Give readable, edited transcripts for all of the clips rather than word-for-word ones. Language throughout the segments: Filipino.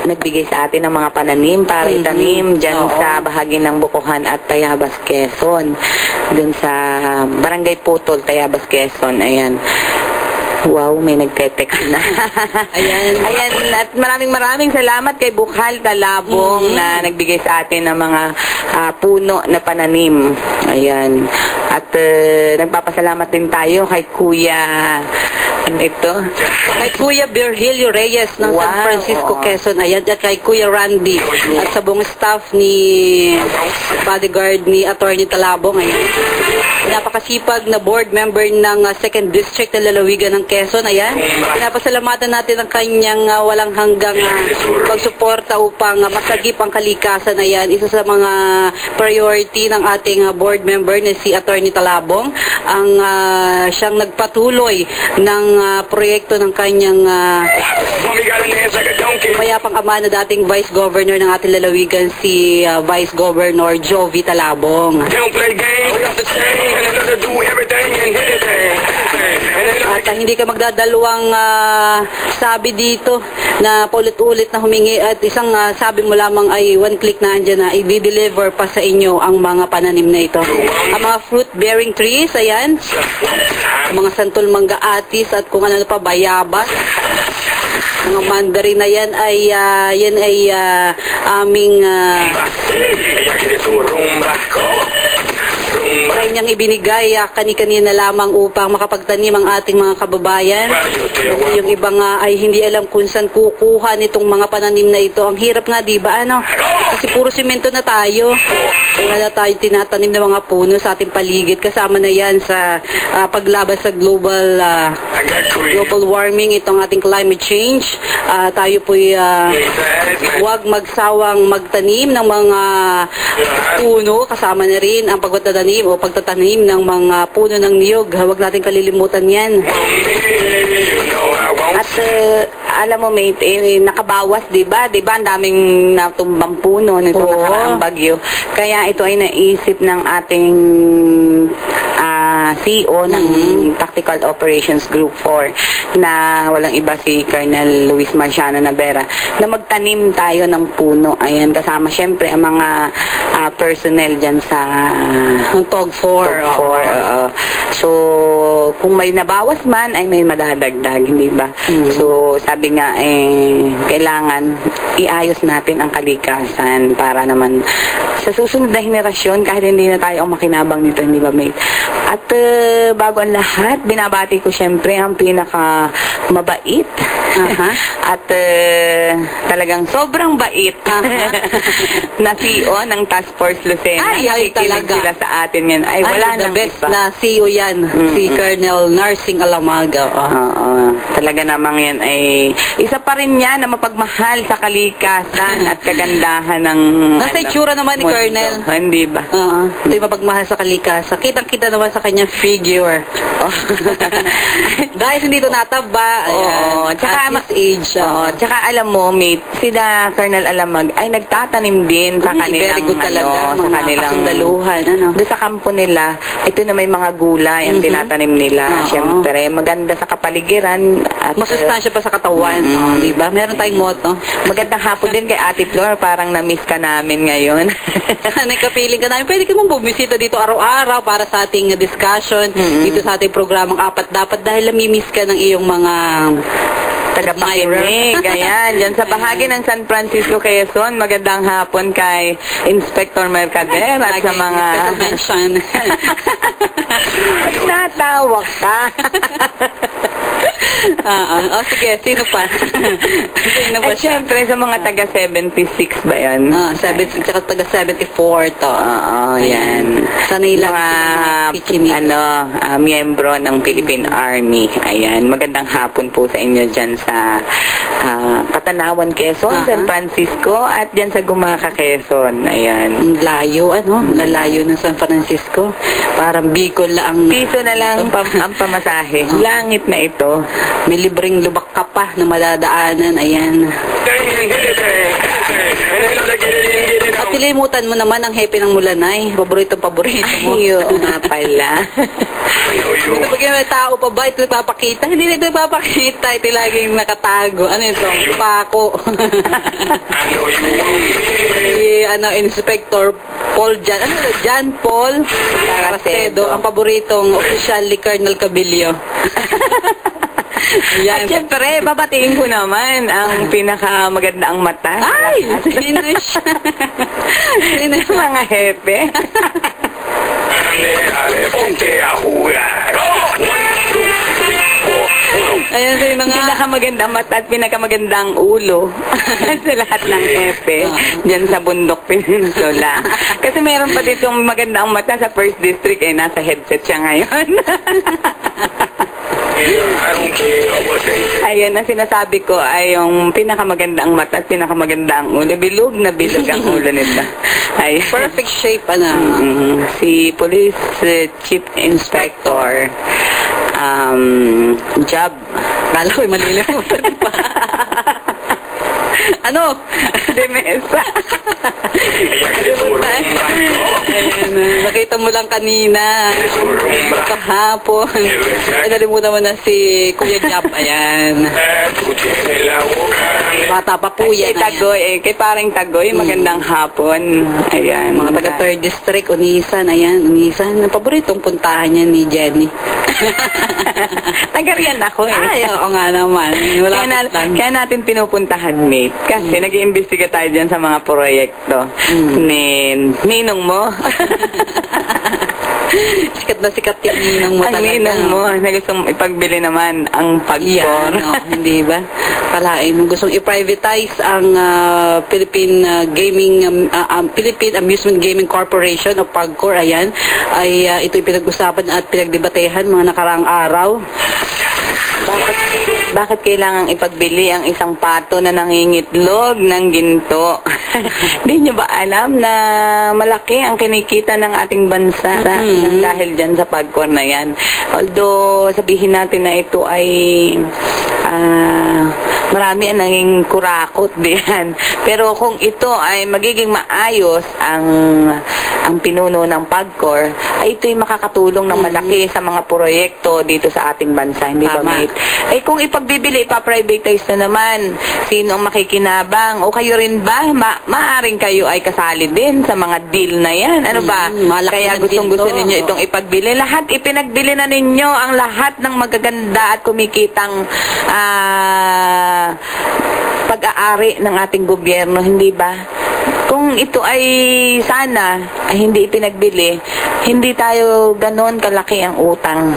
nagbigay sa atin ng mga pananim para itanim dyan sa bahagi ng Bukuhan at Tayabas, Quezon. Dun sa Barangay Putol, Tayabas, Quezon. Ayan. Wow, may nagte-text na. Ayan. At maraming salamat kay Bukhal Talabong na nagbigay sa atin ng mga puno na pananim. Ayan. At nagpapasalamat din tayo kay Kuya, ano ito? Kay Kuya Virgilio Reyes ng San Francisco, Quezon. Ayan. At kay Kuya Randy. At sa buong staff ni bodyguard ni Attorney Talabong. Ayan. Napakasipag na board member ng 2nd District ng Lalawigan ng Quezon. Ayan. Pinapasalamatan natin ang kanyang walang hanggang pagsuporta upang masagip ang kalikasan. Ayan. Isa sa mga priority ng ating board member na si Attorney Talabong. Ang siyang nagpatuloy ng proyekto ng kanyang mayapang ama na dating Vice Governor ng ating lalawigan, si Vice Governor Jovi Talabong. At hindi ka magdadalawang sabi dito na paulit-ulit na humingi at isang sabi mo lamang ay one click na andyan na i-deliver pa sa inyo ang mga pananim na ito. Ang mga fruit-bearing trees, ayan, mga santol, mangga, atis at kung ano pa, bayabas. Mga mandarin na yan ay aming kanyang ibinigay kani-kanina lamang upang makapagtanim ang ating mga kababayan. Kasi yung iba nga ay hindi alam kung saan kukuha nitong mga pananim na ito. Ang hirap nga, di ba? Ano? Kasi puro simento na tayo. Wala tayo tinatanim ng mga puno sa ating paligid. Kasama na yan sa paglaban sa global warming, itong ating climate change. Tayo po'y huwag magsawang magtanim ng mga puno. Kasama na rin ang pagtatanim o pagtatanim ng mga puno ng niyog. Huwag natin kalilimutan yan. At alam mo, mate, nakabawas, diba? Diba, ang daming natumbang puno nitong nakaraang bagyo. Kaya ito ay naisip ng ating CEO ng Tactical Operations Group 4 na walang iba si Colonel Luis Marciano Navera na magtanim tayo ng puno. Ayan, kasama syempre ang mga personnel dyan sa TOG 4. So, kung may nabawas man, ay may madadagdag, hindi ba? So, sabi nga, kailangan iayos natin ang kalikasan para naman sa susunod na henerasyon, kahit hindi na tayo ang makinabang nito, hindi ba, mate? At bago ang lahat, binabati ko syempre ang pinaka mabait at talagang sobrang bait na CEO ng Task Force Lucena. Ay talaga. Sila sa atin yan. Ay, wala the nang best iba. na CEO yan, si Colonel Narsing Alamaga. Talaga namang yan ay isa pa rin yan na mapagmahal sa kalikasan at kagandahan ng nasa itsura naman ni Colonel. Hindi ba? Hindi mapagmahal sa kalikasan. Kitang-kita naman sa kanyang figure. Guys, hindi ito nataba. Tsaka age. Tsaka alam mo, mate, sila Colonel Alamag ay nagtatanim din sa kanilang, very good talaga, sa kanilang kasundaluhan. Doon sa kampo nila, ito na may mga gulay ang tinatanim nila. Siyempre, maganda sa kapaligiran. At masustansya pa sa katawan. Diba? Meron tayong motto. Magandang hapon din kay Ate Flor. Parang na-miss ka namin ngayon. Nagkapiling ka namin. Pwede ka mong bumisita dito araw-araw para sa ating discussion. Dito sa ating programang Apat Dapat dahil namimiss ka ng iyong mga tagapakinig. Ayan, dyan sa bahagi ng San Francisco, Quezon. Magandang hapon kay Inspector Mercader at sa mga natawa ka. Sige, sino pa? Sino pa siya? Siyempre, sa mga taga 76 ba yan? 76 at taga 74 to. Yan. Sanay lang mga miyembro ng Philippine Army. Ayan, magandang hapon po sa inyo dyan sa Katanawan, Quezon, San Francisco, at dyan sa Gumaca, Quezon. Ayan. Layo, lalayo ng San Francisco. Parang Bicol lang. Piso na lang ang pamasahe. Langit na ito. May libreng lubak ka pa na madadaanan. Ayan. At nilimutan mo naman ang happy ng Mulanay. Paborito mo. Ayun nga pala. Ito pag may tao pa ba, ito ipapakita? Hindi na ito ipapakita. Ito laging nakatago. Ano ito? Pako. Inspector Paul Jan. Ano ito? John Paul Caracedo. Ang paboritong official ni Colonel Cabilio. At syempre, babatiin ko naman ang pinakamaganda ang mata. Ay! Sino siya? Sino siya? Mga hepe. Ayan, sino nga? Pinakamagandang mata at pinakamagandang ulo sa lahat ng hepe dyan sa Bundok Peninsula. Kasi meron pa dito magandang mata sa First District, nasa headset siya ngayon. Ayun, ang sinasabi ko ay yung pinakamagandang mata at pinakamagandang ulo. Bilog na bilog ang ulo nila. Ay, Perfect shape, ano? si Police Chief Inspector Job. Kala ko'y malilimutan pa. Ano? De Mesa. Nakita mo lang kanina. Kahapon. Ay, nalimutan mo na si Kuya Jab. Ayan. Bata pa po yan. Kay Tagoy, kay parang Tagoy, magandang hapon. Ayan. Mga taga 3rd District, Unisan. Ayan, Unisan. Ang paboritong puntahan niya ni Jenny. Taga-riyan ako Ay, oo nga naman. Wala kaya natin pinupuntahan, mate. Kasi nag-iimbestiga tayo dyan sa mga proyekto ni Ninong mo. Sikat na sikat yung ninong mo talaga. Ang ninong mo, na gustong ipagbili naman ang pagkor. Hindi ba? Kalain mo gustong i-privatize ang Philippine Philippine Amusement Gaming Corporation o PAGCOR. Ayan, ay ito'y pinag-usapan at pinagdebatehan mga nakaraang araw. Bakit kailangang ipagbili ang isang pato na nangingitlog ng ginto? Hindi nyo ba alam na malaki ang kinikita ng ating bansa dahil dyan sa PAGCOR na yan? Although sabihin natin na ito ay marami ang naging kurakot diyan. Pero kung ito ay magiging maayos ang pinuno ng PAGCOR, ay ito'y makakatulong ng malaki sa mga proyekto dito sa ating bansa. Hindi ba, mate? Eh kung ipagbibili, ipaprivatize na naman, sino ang makikinabang? O kayo rin ba? Maaring kayo ay kasali din sa mga deal na yan. Ano ba? Kaya gustong-gusto ninyo itong ipagbili. Lahat, ipinagbili na ninyo ang lahat ng magaganda at kumikitang pag-aari ng ating gobyerno, hindi ba? Kung ito ay sana ay hindi ipinagbili, hindi tayo ganon kalaki ang utang.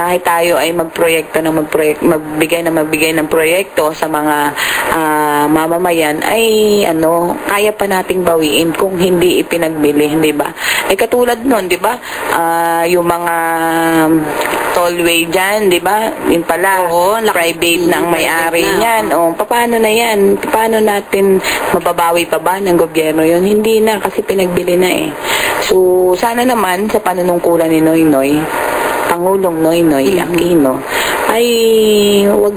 Kahit tayo ay magbigay ng proyekto sa mga mamamayan, ay kaya pa nating bawiin kung hindi ipinagbili, hindi ba? Ay katulad nun, di ba? Yung mga tollway dyan, di ba? Yun pala, private na ang may-ari niyan. O, paano na yan? Paano natin mababawi pa ba ng gobyerno yun? Hindi na, kasi pinagbili na eh. So, sana naman sa panunungkulan ni Noynoy, Pangulong Noynoy Aquino, ay wag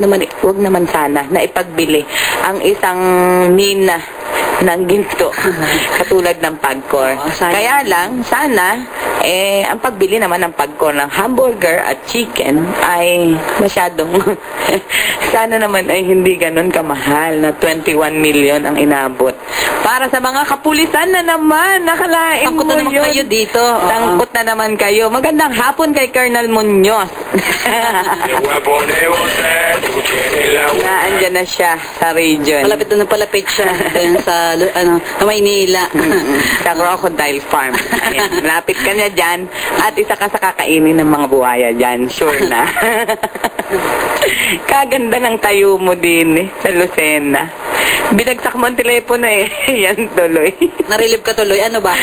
naman sana na ipagbili ang isang mina ng ginto katulad ng PAGCOR. Kaya lang, sana ang pagbili naman ng PAGCOR ng hamburger at chicken ay masyadong sana naman ay hindi ganun kamahal na 21 million ang inabot. Para sa mga kapulisan na naman, nakalain mo na naman kayo dito. Tangkot na naman kayo. Magandang hapon kay Colonel Muñoz. Andyan na siya sa region. Palapit siya sa Maynila. Sa Crocodile Farm. Ayan, malapit ka na dyan at isa ka sa kakainin ng mga buhaya dyan. Sure na. Kaganda ng tayo mo din sa Lucena. Binagsak mo ang telepono eh. Yan tuloy. Narilib ka tuloy. Ano ba?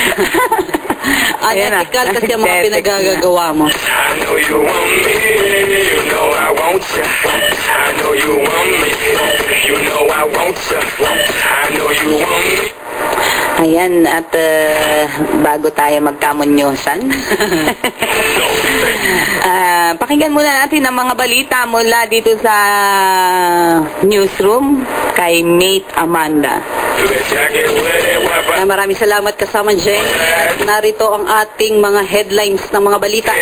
Unethical kasi ang mga pinagagagawa mo. I know you want me. You know I want you. I know you want me. You know I want you. I know you want me. Ayan, at bago tayo magkamunyosan, pakinggan muna natin ang mga balita mula dito sa newsroom kay Mate Amanda. Maraming salamat kasama Jen. At narito ang ating mga headlines ng mga balita.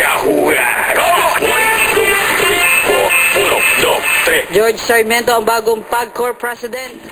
George Sarmiento ang bagong PAGCOR President.